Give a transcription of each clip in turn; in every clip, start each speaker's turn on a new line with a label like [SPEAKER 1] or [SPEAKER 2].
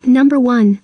[SPEAKER 1] Number 1.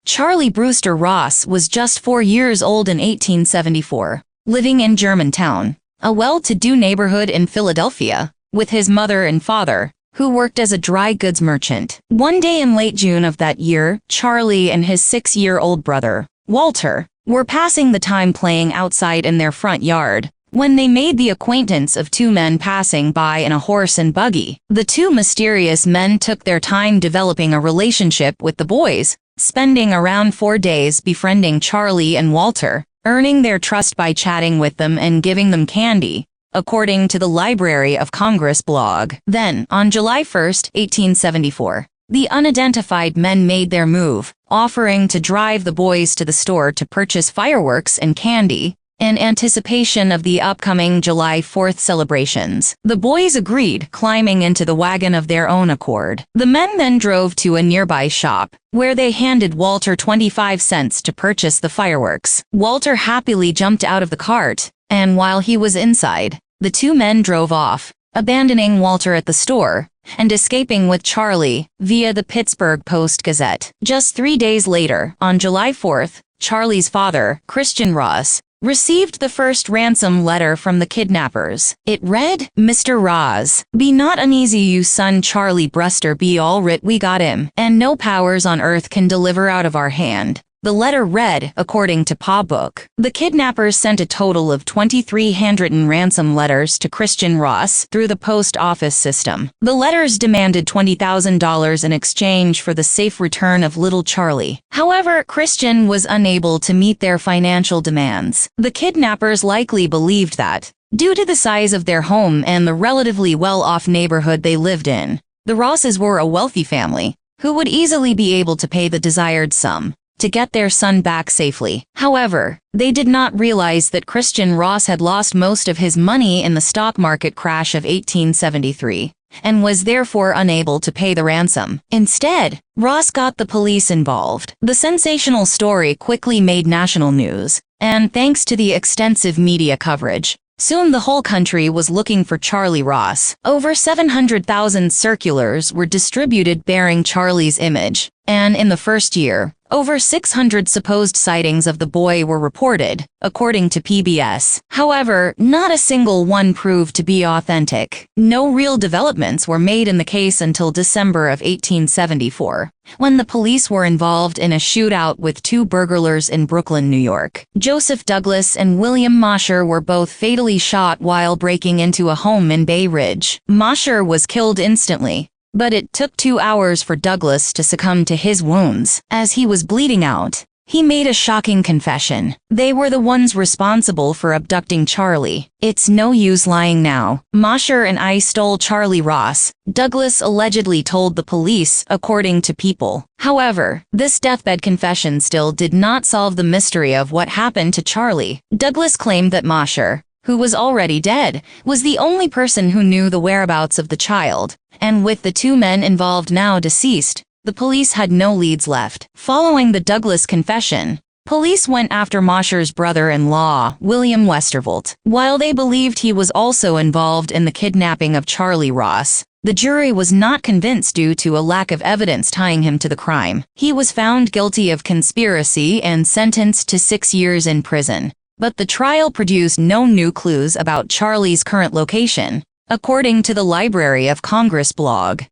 [SPEAKER 2] Charley Brewster Ross was just 4 years old in 1874, living in Germantown, a well-to-do neighborhood in Philadelphia, with his mother and father, who worked as a dry goods merchant. One day in late June of that year, Charley and his 6-year-old brother, Walter, were passing the time playing outside in their front yard, when they made the acquaintance of 2 men passing by in a horse and buggy. The 2 mysterious men took their time developing a relationship with the boys, spending around 4 days befriending Charley and Walter, earning their trust by chatting with them and giving them candy, according to the Library of Congress blog. Then, on July 1, 1874, the unidentified men made their move, offering to drive the boys to the store to purchase fireworks and candy, in anticipation of the upcoming July 4th celebrations. The boys agreed, climbing into the wagon of their own accord. The men then drove to a nearby shop, where they handed Walter 25 cents to purchase the fireworks. Walter happily jumped out of the cart, and while he was inside, the 2 men drove off, abandoning Walter at the store, and escaping with Charley, via the Pittsburgh Post-Gazette. Just 3 days later, on July 4th, Charley's father, Christian Ross, received the first ransom letter from the kidnappers. It read, "Mr. Ross, be not uneasy, you son Charley Brewster, be all writ we got him, and no powers on earth can deliver out of our hand." The letter read, according to Pa Book, the kidnappers sent a total of 23 handwritten ransom letters to Christian Ross through the post office system. The letters demanded $20,000 in exchange for the safe return of little Charley. However, Christian was unable to meet their financial demands. The kidnappers likely believed that, due to the size of their home and the relatively well-off neighborhood they lived in, the Rosses were a wealthy family, who would easily be able to pay the desired sum to get their son back safely. However, they did not realize that Christian Ross had lost most of his money in the stock market crash of 1873, and was therefore unable to pay the ransom. Instead, Ross got the police involved. The sensational story quickly made national news, and thanks to the extensive media coverage, soon the whole country was looking for Charley Ross. Over 700,000 circulars were distributed bearing Charley's image, and in the first year, over 600 supposed sightings of the boy were reported, according to PBS. However, not a single one proved to be authentic. No real developments were made in the case until December of 1874, when the police were involved in a shootout with 2 burglars in Brooklyn, New York. Joseph Douglas and William Mosher were both fatally shot while breaking into a home in Bay Ridge. Mosher was killed instantly, but it took 2 hours for Douglas to succumb to his wounds. As he was bleeding out, he made a shocking confession. They were the ones responsible for abducting Charley. "It's no use lying now. Mosher and I stole Charley Ross," Douglas allegedly told the police, according to People. However, this deathbed confession still did not solve the mystery of what happened to Charley. Douglas claimed that Mosher, who was already dead, was the only person who knew the whereabouts of the child, and with the 2 men involved now deceased, the police had no leads left. Following the Douglas confession, police went after Mosher's brother-in-law, William Westervolt. While they believed he was also involved in the kidnapping of Charley Ross, the jury was not convinced due to a lack of evidence tying him to the crime. He was found guilty of conspiracy and sentenced to 6 years in prison. But the trial produced no new clues about Charley's current location, according to the Library of Congress blog.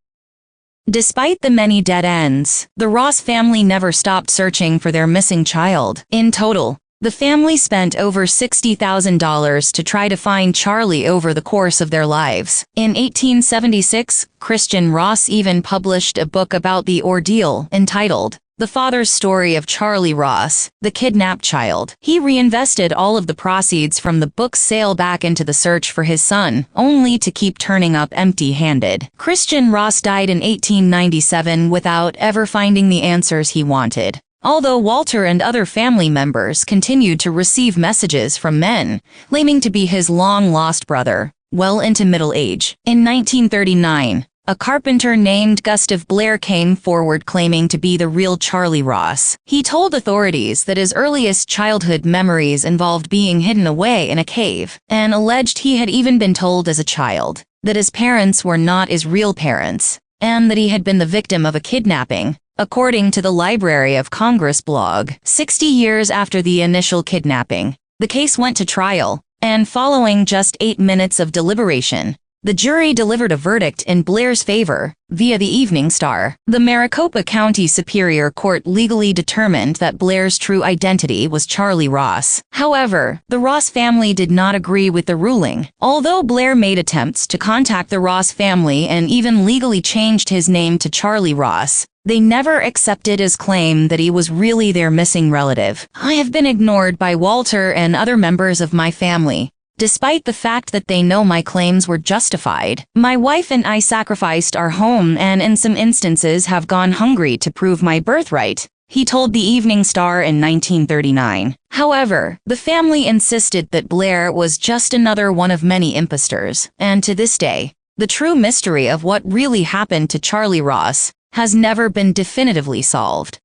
[SPEAKER 2] Despite the many dead ends, the Ross family never stopped searching for their missing child. In total, the family spent over $60,000 to try to find Charley over the course of their lives. In 1876, Christian Ross even published a book about the ordeal, entitled The Father's Story of Charley Ross, the Kidnapped Child. He reinvested all of the proceeds from the book's sale back into the search for his son, only to keep turning up empty-handed. Christian Ross died in 1897 without ever finding the answers he wanted, although Walter and other family members continued to receive messages from men claiming to be his long-lost brother, well into middle age. In 1939, a carpenter named Gustav Blair came forward claiming to be the real Charley Ross. He told authorities that his earliest childhood memories involved being hidden away in a cave, and alleged he had even been told as a child that his parents were not his real parents, and that he had been the victim of a kidnapping. According to the Library of Congress blog, 60 years after the initial kidnapping, the case went to trial, and following just 8 minutes of deliberation, the jury delivered a verdict in Blair's favor via the Evening Star. The Maricopa County Superior Court legally determined that Blair's true identity was Charley Ross. However, the Ross family did not agree with the ruling. Although Blair made attempts to contact the Ross family and even legally changed his name to Charley Ross, they never accepted his claim that he was really their missing relative. "I have been ignored by Walter and other members of my family, despite the fact that they know my claims were justified. My wife and I sacrificed our home and in some instances have gone hungry to prove my birthright," he told the Evening Star in 1939. However, the family insisted that Blair was just another one of many impostors, and to this day, the true mystery of what really happened to Charley Ross has never been definitively solved.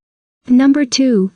[SPEAKER 1] Number 2.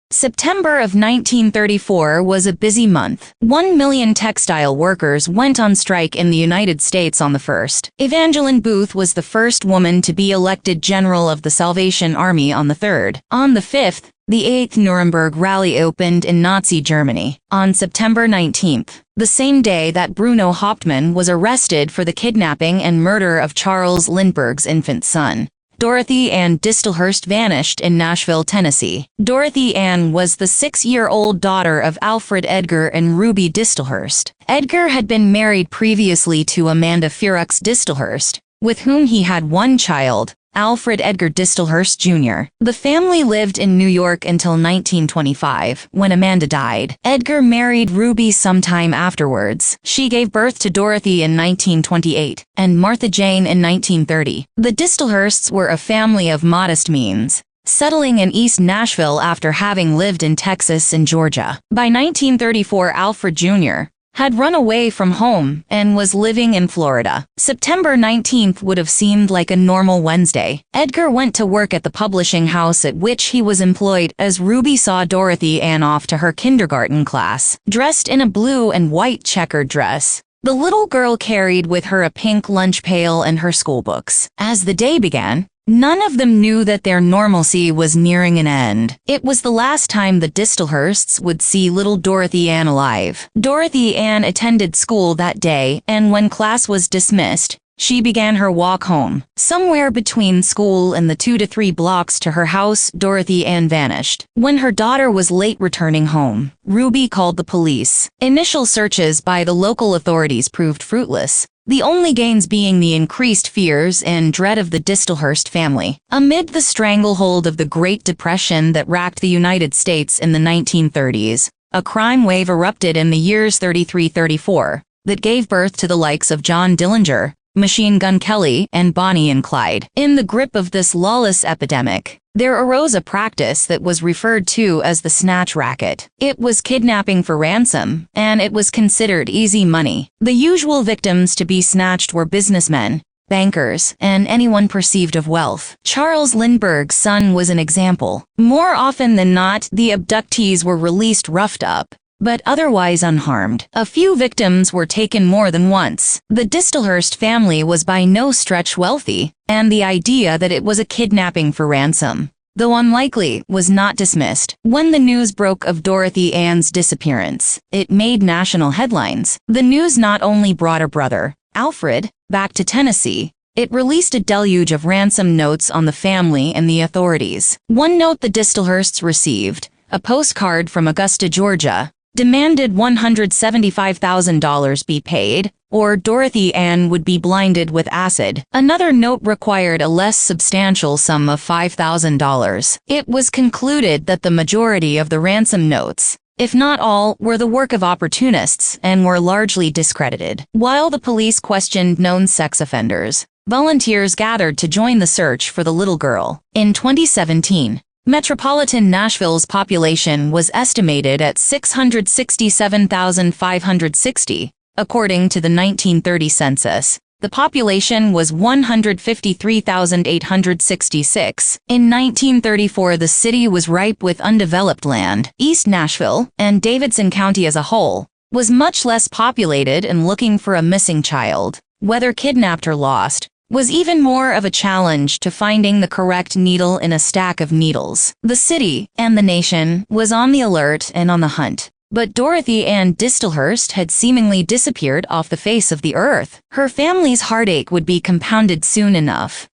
[SPEAKER 2] September of 1934 was a busy month. 1 million textile workers went on strike in the United States on the 1st. Evangeline Booth was the first woman to be elected General of the Salvation Army on the 3rd. On the 5th, the 8th Nuremberg Rally opened in Nazi Germany. On September 19th, the same day that Bruno Hauptmann was arrested for the kidnapping and murder of Charles Lindbergh's infant son, Dorothy Ann Distelhurst vanished in Nashville, Tennessee. Dorothy Ann was the 6-year-old daughter of Alfred Edgar and Ruby Distelhurst. Edgar had been married previously to Amanda Furux Distelhurst, with whom he had one child, Alfred Edgar Distelhurst Jr. The family lived in New York until 1925, when Amanda died. Edgar married Ruby sometime afterwards. She gave birth to Dorothy in 1928, and Martha Jane in 1930. The Distelhursts were a family of modest means, settling in East Nashville after having lived in Texas and Georgia. By 1934, Alfred Jr. had run away from home and was living in Florida. September 19th would have seemed like a normal Wednesday. Edgar went to work at the publishing house at which he was employed as Ruby saw Dorothy Ann off to her kindergarten class. Dressed in a blue and white checkered dress, the little girl carried with her a pink lunch pail and her schoolbooks. As the day began, none of them knew that their normalcy was nearing an end. It was the last time the Distelhursts would see little Dorothy Ann alive. Dorothy Ann attended school that day, and when class was dismissed, she began her walk home. Somewhere between school and the 2 to 3 blocks to her house, Dorothy Ann vanished. When her daughter was late returning home, Ruby called the police. Initial searches by the local authorities proved fruitless, the only gains being the increased fears and dread of the Distelhurst family. Amid the stranglehold of the Great Depression that racked the United States in the 1930s, a crime wave erupted in the years 33-34 that gave birth to the likes of John Dillinger, Machine Gun Kelly, and Bonnie and Clyde. In the grip of this lawless epidemic, there arose a practice that was referred to as the snatch racket. It was kidnapping for ransom, and it was considered easy money. The usual victims to be snatched were businessmen, bankers, and anyone perceived of wealth. Charles Lindbergh's son was an example. More often than not, the abductees were released roughed up, but otherwise unharmed. A few victims were taken more than once. The Distelhurst family was by no stretch wealthy, and the idea that it was a kidnapping for ransom, though unlikely, was not dismissed. When the news broke of Dorothy Ann's disappearance, it made national headlines. The news not only brought her brother, Alfred, back to Tennessee, it released a deluge of ransom notes on the family and the authorities. One note the Distelhursts received, a postcard from Augusta, Georgia, demanded $175,000 be paid, or Dorothy Ann would be blinded with acid. Another note required a less substantial sum of $5,000. It was concluded that the majority of the ransom notes, if not all, were the work of opportunists and were largely discredited. While the police questioned known sex offenders, volunteers gathered to join the search for the little girl. In 2017, metropolitan Nashville's population was estimated at 667,560, according to the 1930 census. The population was 153,866. In 1934, the city was ripe with undeveloped land. East Nashville, and Davidson County as a whole, was much less populated and looking for a missing child, whether kidnapped or lost, was even more of a challenge to finding the correct needle in a stack of needles. The city, and the nation, was on the alert and on the hunt. But Dorothy Ann Distelhurst had seemingly disappeared off the face of the earth. Her family's heartache would be compounded soon enough.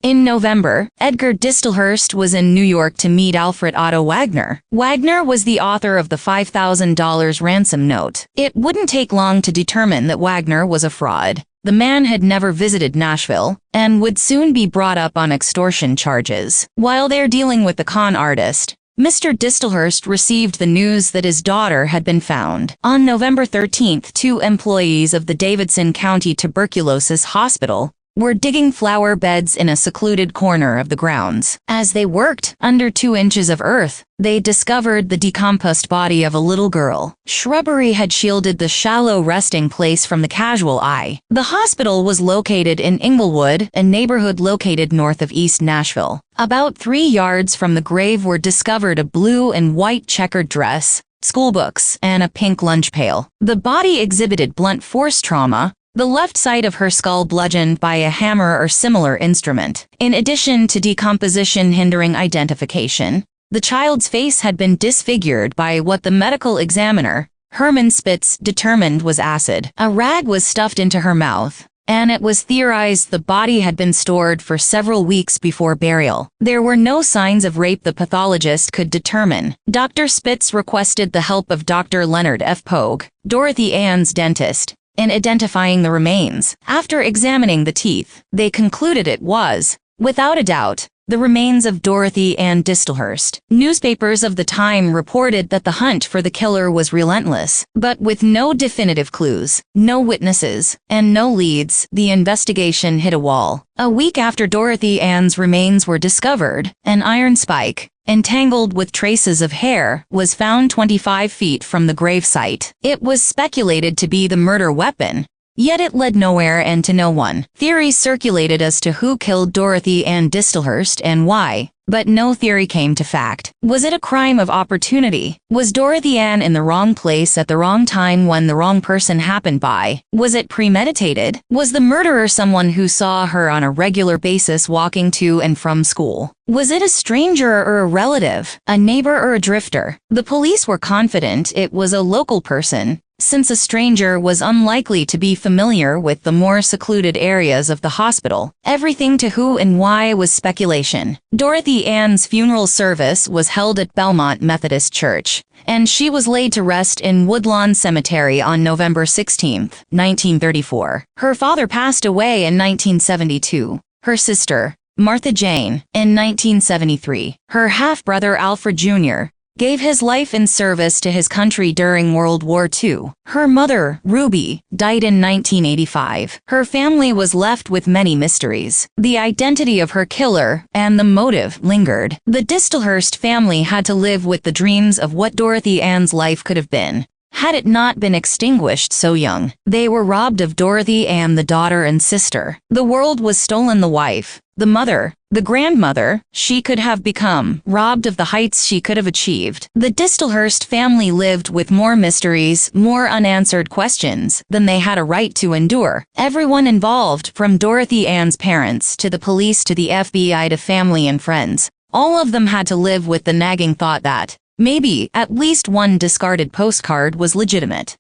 [SPEAKER 2] In November, Edgar Distelhurst was in New York to meet Alfred Otto Wagner. Wagner was the author of the $5,000 ransom note. It wouldn't take long to determine that Wagner was a fraud. The man had never visited Nashville, and would soon be brought up on extortion charges. While they're dealing with the con artist, Mr. Distelhurst received the news that his daughter had been found. On November 13th, 2 employees of the Davidson County Tuberculosis Hospital were digging flower beds in a secluded corner of the grounds. As they worked under 2 inches of earth, they discovered the decomposed body of a little girl. Shrubbery had shielded the shallow resting place from the casual eye. The hospital was located in Inglewood, a neighborhood located north of East Nashville. About 3 yards from the grave were discovered a blue and white checkered dress, schoolbooks, and a pink lunch pail. The body exhibited blunt force trauma, the left side of her skull bludgeoned by a hammer or similar instrument. In addition to decomposition hindering identification, the child's face had been disfigured by what the medical examiner, Herman Spitz, determined was acid. A rag was stuffed into her mouth, and it was theorized the body had been stored for several weeks before burial. There were no signs of rape the pathologist could determine. Dr. Spitz requested the help of Dr. Leonard F. Pogue, Dorothy Ann's dentist, in identifying the remains. After examining the teeth, they concluded it was, without a doubt, the remains of Dorothy Ann Distelhurst. Newspapers of the time reported that the hunt for the killer was relentless, but with no definitive clues, no witnesses, and no leads, the investigation hit a wall. A week after Dorothy Ann's remains were discovered, an iron spike, entangled with traces of hair, was found 25 feet from the gravesite. It was speculated to be the murder weapon, yet it led nowhere and to no one. Theories circulated as to who killed Dorothy Ann Distelhurst and why, but no theory came to fact. Was it a crime of opportunity? Was Dorothy Ann in the wrong place at the wrong time when the wrong person happened by? Was it premeditated? Was the murderer someone who saw her on a regular basis walking to and from school? Was it a stranger or a relative, a neighbor or a drifter? The police were confident it was a local person, since a stranger was unlikely to be familiar with the more secluded areas of the hospital. Everything to who and why was speculation. Dorothy Ann's funeral service was held at Belmont Methodist Church, and she was laid to rest in Woodlawn Cemetery on November 16, 1934. Her father passed away in 1972. Her sister, Martha Jane, in 1973. Her half-brother Alfred Jr. gave his life in service to his country during World War II. Her mother, Ruby, died in 1985. Her family was left with many mysteries. The identity of her killer and the motive lingered. The Distelhurst family had to live with the dreams of what Dorothy Ann's life could have been, had it not been extinguished so young. They were robbed of Dorothy Ann, the daughter and sister. The world was stolen, the wife, the mother, the grandmother she could have become, robbed of the heights she could have achieved. The Distelhurst family lived with more mysteries, more unanswered questions than they had a right to endure. Everyone involved, from Dorothy Ann's parents to the police to the FBI to family and friends, all of them had to live with the nagging thought that maybe at least one discarded postcard was legitimate.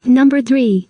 [SPEAKER 1] Number 3.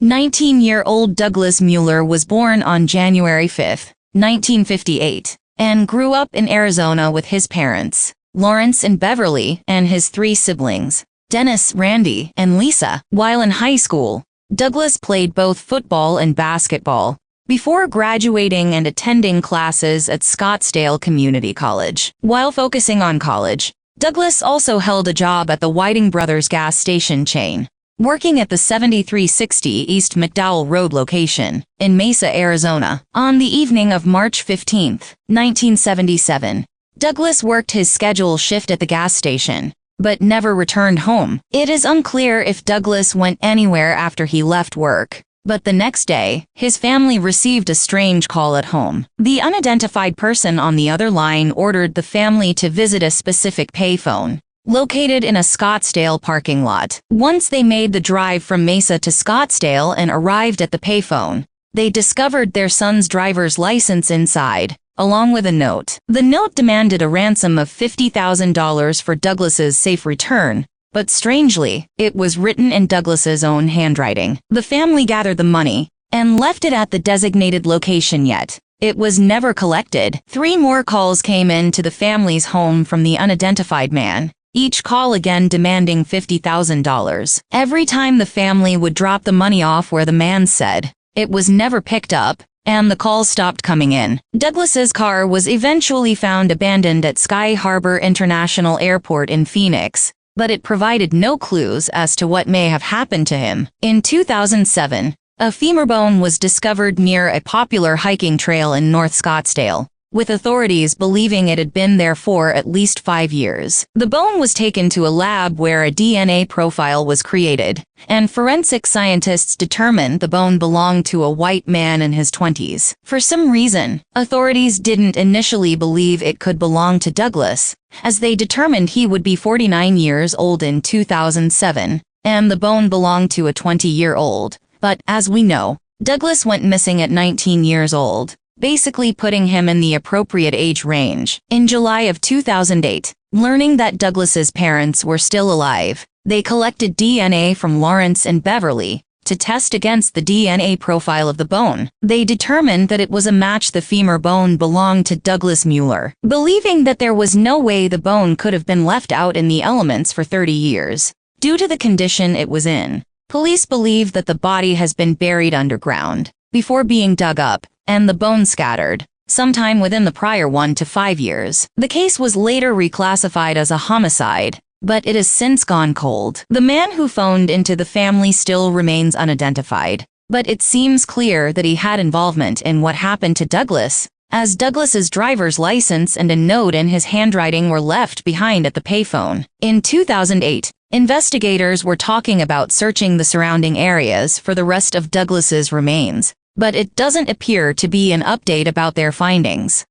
[SPEAKER 2] 19-year-old Douglas Mueller was born on January 5, 1958, and grew up in Arizona with his parents, Lawrence and Beverly, and his 3 siblings, Dennis, Randy, and Lisa. While in high school, Douglas played both football and basketball, before graduating and attending classes at Scottsdale Community College. While focusing on college, Douglas also held a job at the Whiting Brothers gas station chain, working at the 7360 East McDowell Road location in Mesa, Arizona. On the evening of March 15, 1977, Douglas worked his scheduled shift at the gas station, but never returned home. It is unclear if Douglas went anywhere after he left work. But the next day, his family received a strange call at home. The unidentified person on the other line ordered the family to visit a specific payphone, located in a Scottsdale parking lot. Once they made the drive from Mesa to Scottsdale and arrived at the payphone, they discovered their son's driver's license inside, along with a note. The note demanded a ransom of $50,000 for Douglas's safe return, but strangely, it was written in Douglas's own handwriting. The family gathered the money and left it at the designated location, yet it was never collected. 3 more calls came in to the family's home from the unidentified man, each call again demanding $50,000. Every time the family would drop the money off where the man said, it was never picked up, and the calls stopped coming in. Douglas's car was eventually found abandoned at Sky Harbor International Airport in Phoenix, but it provided no clues as to what may have happened to him. In 2007, a femur bone was discovered near a popular hiking trail in North Scottsdale, with authorities believing it had been there for at least 5 years. The bone was taken to a lab where a DNA profile was created, and forensic scientists determined the bone belonged to a white man in his 20s. For some reason, authorities didn't initially believe it could belong to Douglas, as they determined he would be 49 years old in 2007, and the bone belonged to a 20-year-old. But, as we know, Douglas went missing at 19 years old, basically putting him in the appropriate age range. In July of 2008, learning that Douglas's parents were still alive, they collected DNA from Lawrence and Beverly to test against the DNA profile of the bone. They determined that it was a match. The femur bone belonged to Douglas Mueller. Believing that there was no way the bone could have been left out in the elements for 30 years, due to the condition it was in, police believe that the body has been buried underground before being dug up, and the bone scattered, sometime within the prior 1 to 5 years. The case was later reclassified as a homicide, but it has since gone cold. The man who phoned into the family still remains unidentified, but it seems clear that he had involvement in what happened to Douglas, as Douglas's driver's license and a note in his handwriting were left behind at the payphone. In 2008, investigators were talking about searching the surrounding areas for the rest of Douglas's remains, but it doesn't appear to be an update about their findings.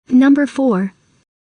[SPEAKER 1] Number 4.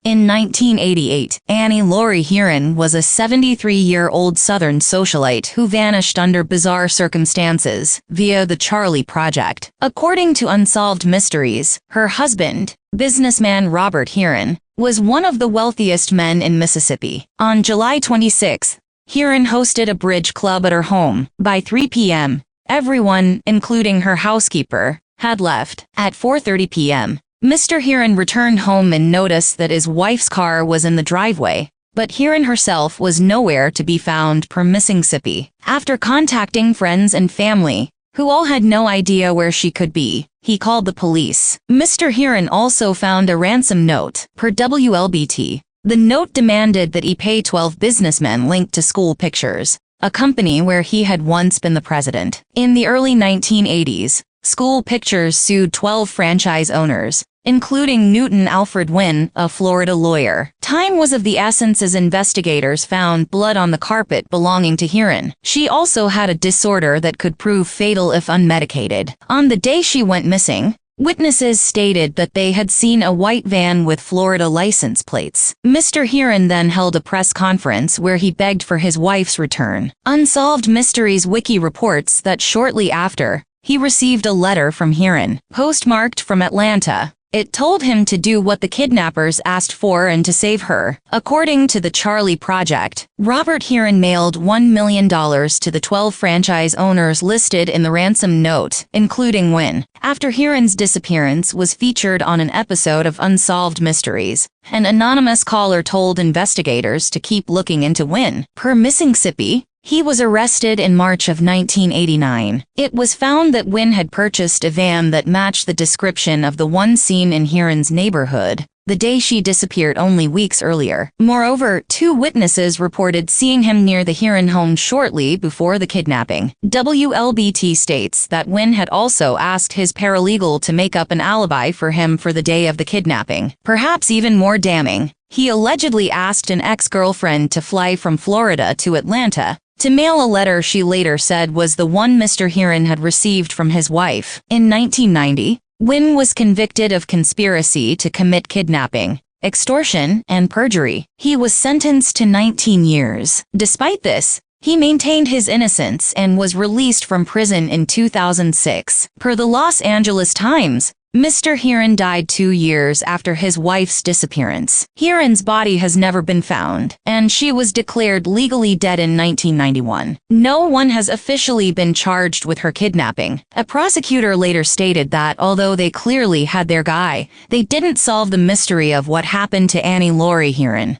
[SPEAKER 2] In 1988, Laurie Hearin was a 73-year-old Southern socialite who vanished under bizarre circumstances via the Charley Project. According to Unsolved Mysteries, her husband, businessman Robert Hearin, was one of the wealthiest men in Mississippi. On July 26, Hearin hosted a bridge club at her home. By 3 p.m., everyone, including her housekeeper, had left. At 4:30 p.m., Mr. Hearin returned home and noticed that his wife's car was in the driveway, but Hearin herself was nowhere to be found per Mississippi. After contacting friends and family, who all had no idea where she could be, he called the police. Mr. Hearin also found a ransom note, per WLBT. The note demanded that he pay 12 businessmen linked to School Pictures, a company where he had once been the president. In the early 1980s, School Pictures sued 12 franchise owners, including Newton Alfred Wynn, a Florida lawyer. Time was of the essence as investigators found blood on the carpet belonging to Hearin. She also had a disorder that could prove fatal if unmedicated. On the day she went missing, witnesses stated that they had seen a white van with Florida license plates. Mr. Hearin then held a press conference where he begged for his wife's return. Unsolved Mysteries Wiki reports that shortly after, he received a letter from Hearin, postmarked from Atlanta. It told him to do what the kidnappers asked for and to save her. According to the Charley Project, Robert Hearin mailed $1 million to the 12 franchise owners listed in the ransom note, including Wynn. After Hearin's disappearance was featured on an episode of Unsolved Mysteries, an anonymous caller told investigators to keep looking into Wynn. Per Mississippi, he was arrested in March of 1989. It was found that Wynn had purchased a van that matched the description of the one seen in Hearin's neighborhood, the day she disappeared only weeks earlier. Moreover, 2 witnesses reported seeing him near the Hearin home shortly before the kidnapping. WLBT states that Wynn had also asked his paralegal to make up an alibi for him for the day of the kidnapping. Perhaps even more damning, he allegedly asked an ex-girlfriend to fly from Florida to Atlanta, to mail a letter she later said was the one Mr. Hearin had received from his wife. In 1990, Wynn was convicted of conspiracy to commit kidnapping, extortion, and perjury. He was sentenced to 19 years. Despite this, he maintained his innocence and was released from prison in 2006. Per the Los Angeles Times, Mr. Hearin died 2 years after his wife's disappearance. Hearin's body has never been found, and she was declared legally dead in 1991. No one has officially been charged with her kidnapping. A prosecutor later stated that although they clearly had their guy, they didn't solve the mystery of what happened to Laurie Hearin.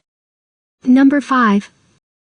[SPEAKER 1] Number 5.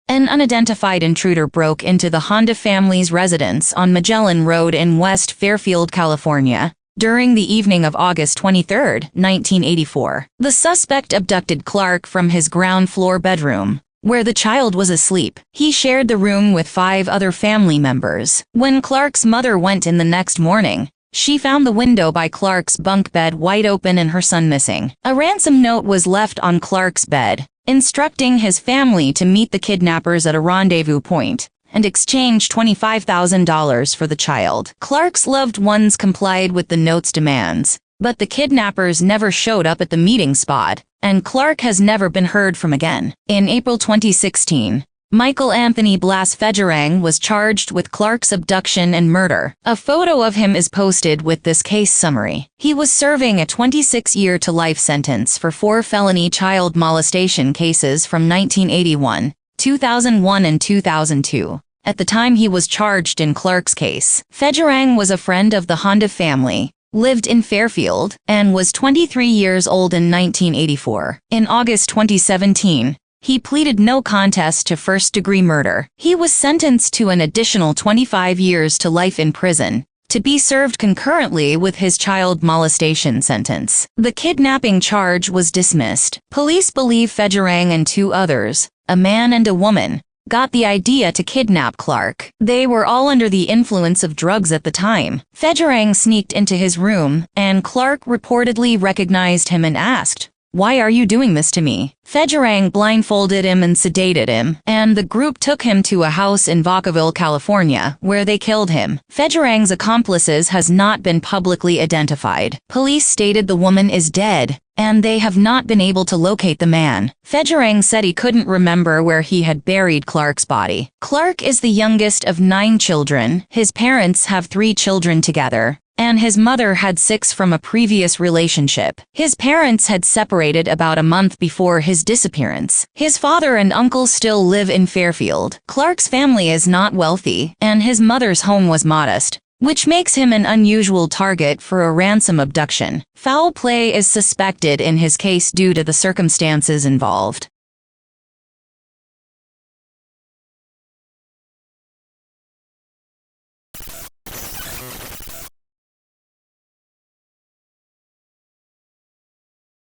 [SPEAKER 2] An unidentified intruder broke into the Handa family's residence on Magellan Road in West Fairfield, California, during the evening of August 23, 1984. The suspect abducted Clark from his ground-floor bedroom, where the child was asleep. He shared the room with 5 other family members. When Clark's mother went in the next morning, she found the window by Clark's bunk bed wide open and her son missing. A ransom note was left on Clark's bed, instructing his family to meet the kidnappers at a rendezvous point and exchange $25,000 for the child. Clark's loved ones complied with the note's demands, but the kidnappers never showed up at the meeting spot, and Clark has never been heard from again. In April 2016, Michael Anthony Blas Fejerang was charged with Clark's abduction and murder. A photo of him is posted with this case summary. He was serving a 26-year-to-life sentence for 4 felony child molestation cases from 1981, 2001 and 2002. At the time he was charged in Clark's case, Fejerang was a friend of the Handa family, lived in Fairfield, and was 23 years old in 1984. In August 2017, he pleaded no contest to first-degree murder. He was sentenced to an additional 25 years to life in prison, to be served concurrently with his child molestation sentence. The kidnapping charge was dismissed. Police believe Fejerang and 2 others, a man and a woman, got the idea to kidnap Clark. They were all under the influence of drugs at the time. Fejerang sneaked into his room, and Clark reportedly recognized him and asked, "Why are you doing this to me?" Fejerang blindfolded him and sedated him, and the group took him to a house in Vacaville, California, where they killed him. Fejerang's accomplices has not been publicly identified. Police stated the woman is dead, and they have not been able to locate the man. Fejerang said he couldn't remember where he had buried Clark's body. Clark is the youngest of 9 children. His parents have 3 children together, and his mother had 6 from a previous relationship. His parents had separated about a month before his disappearance. His father and uncle still live in Fairfield. Clark's family is not wealthy, and his mother's home was modest, which makes him an unusual target for a ransom abduction. Foul play is suspected in his case due to the circumstances involved.